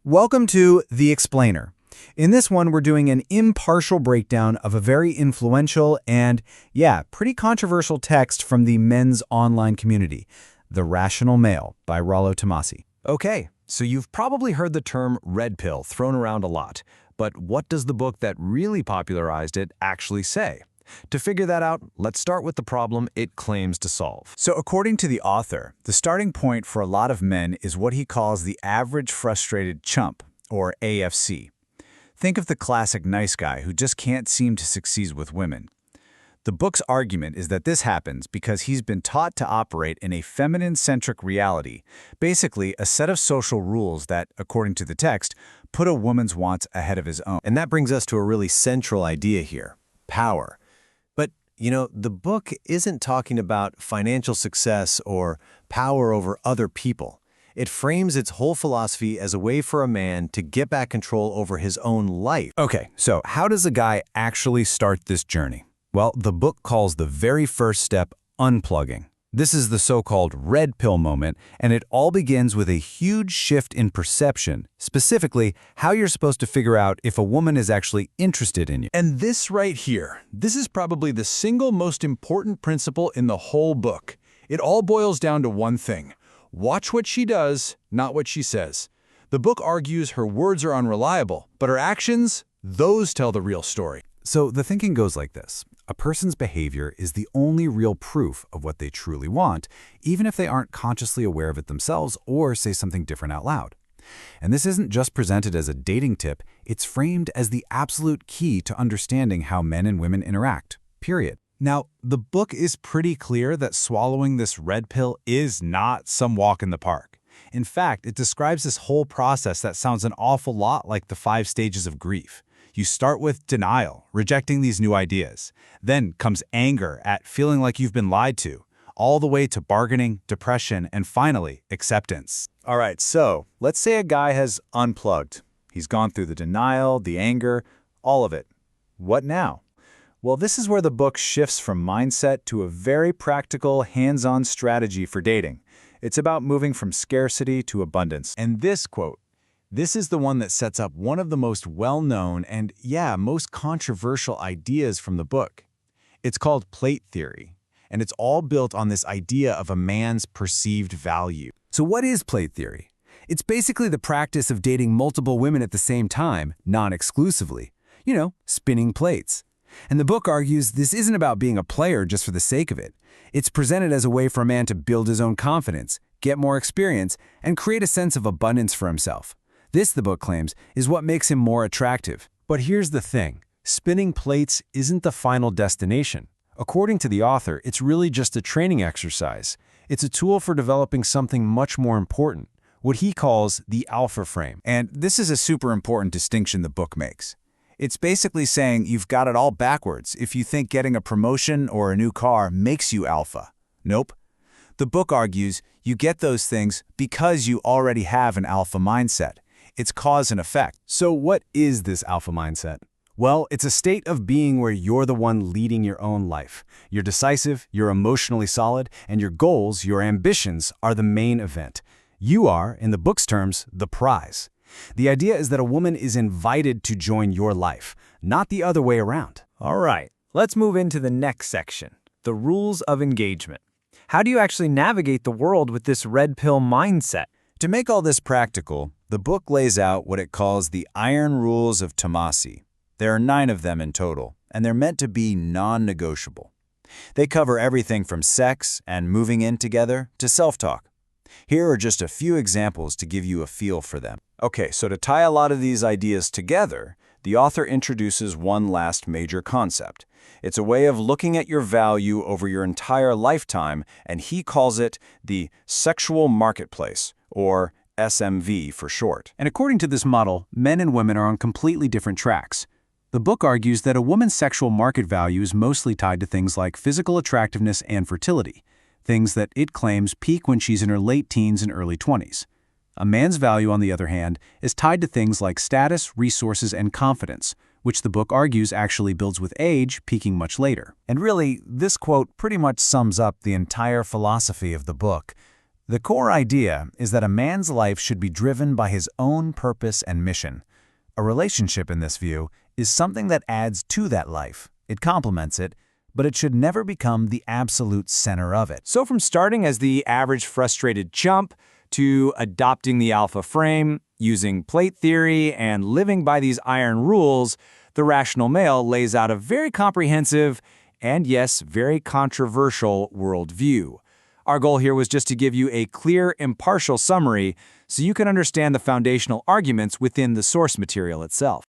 Welcome to The Explainer. In this one, we're doing an impartial breakdown of a very influential and, pretty controversial text from the men's online community, The Rational Male by Rollo Tomassi. Okay, so you've probably heard the term red pill thrown around a lot, but what does the book that really popularized it actually say? To figure that out, let's start with the problem it claims to solve. So according to the author, the starting point for a lot of men is what he calls the average frustrated chump, or AFC. Think of the classic nice guy who just can't seem to succeed with women. The book's argument is that this happens because he's been taught to operate in a feminine-centric reality, basically a set of social rules that, according to the text, put a woman's wants ahead of his own. And that brings us to a really central idea here: power. But, the book isn't talking about financial success or power over other people. It frames its whole philosophy as a way for a man to get back control over his own life. Okay, so how does a guy actually start this journey? Well, the book calls the very first step unplugging. This is the so-called red pill moment, and it all begins with a huge shift in perception, specifically how you're supposed to figure out if a woman is actually interested in you. And this right here, this is probably the single most important principle in the whole book. It all boils down to one thing: watch what she does, not what she says. The book argues her words are unreliable, but her actions, those tell the real story. So the thinking goes like this: a person's behavior is the only real proof of what they truly want, even if they aren't consciously aware of it themselves or say something different out loud. And this isn't just presented as a dating tip, it's framed as the absolute key to understanding how men and women interact, period. Now, the book is pretty clear that swallowing this red pill is not some walk in the park. In fact, it describes this whole process that sounds an awful lot like the 5 stages of grief. You start with denial, rejecting these new ideas. Then comes anger at feeling like you've been lied to, all the way to bargaining, depression, and finally, acceptance. All right, so let's say a guy has unplugged. He's gone through the denial, the anger, all of it. What now? Well, this is where the book shifts from mindset to a very practical, hands-on strategy for dating. It's about moving from scarcity to abundance. And this quote, this is the one that sets up one of the most well-known and, most controversial ideas from the book. It's called plate theory, and it's all built on this idea of a man's perceived value. So what is plate theory? It's basically the practice of dating multiple women at the same time, non-exclusively. Spinning plates. And the book argues this isn't about being a player just for the sake of it. It's presented as a way for a man to build his own confidence, get more experience, and create a sense of abundance for himself. This, the book claims, is what makes him more attractive. But here's the thing: spinning plates isn't the final destination. According to the author, it's really just a training exercise. It's a tool for developing something much more important, what he calls the alpha frame. And this is a super important distinction the book makes. It's basically saying you've got it all backwards if you think getting a promotion or a new car makes you alpha. Nope. The book argues you get those things because you already have an alpha mindset. It's cause and effect. So what is this alpha mindset? Well, it's a state of being where you're the one leading your own life. You're decisive, you're emotionally solid, and your goals, your ambitions, are the main event. You are, in the book's terms, the prize. The idea is that a woman is invited to join your life, not the other way around. All right, let's move into the next section: the rules of engagement. How do you actually navigate the world with this red pill mindset? To make all this practical, the book lays out what it calls the iron rules of Tomassi. There are 9 of them in total, and they're meant to be non-negotiable. They cover everything from sex and moving in together to self-talk. Here are just a few examples to give you a feel for them. Okay, so to tie a lot of these ideas together, the author introduces one last major concept. It's a way of looking at your value over your entire lifetime, and he calls it the sexual marketplace, or SMV for short. And according to this model, men and women are on completely different tracks. The book argues that a woman's sexual market value is mostly tied to things like physical attractiveness and fertility, things that it claims peak when she's in her late teens and early 20s. A man's value, on the other hand, is tied to things like status, resources, and confidence, which the book argues actually builds with age, peaking much later. And really, this quote pretty much sums up the entire philosophy of the book. The core idea is that a man's life should be driven by his own purpose and mission. A relationship, in this view, is something that adds to that life. It complements it, but it should never become the absolute center of it. So from starting as the average frustrated chump to adopting the alpha frame, using plate theory, and living by these iron rules, the rational male lays out a very comprehensive and, yes, very controversial worldview. Our goal here was just to give you a clear, impartial summary so you can understand the foundational arguments within the source material itself.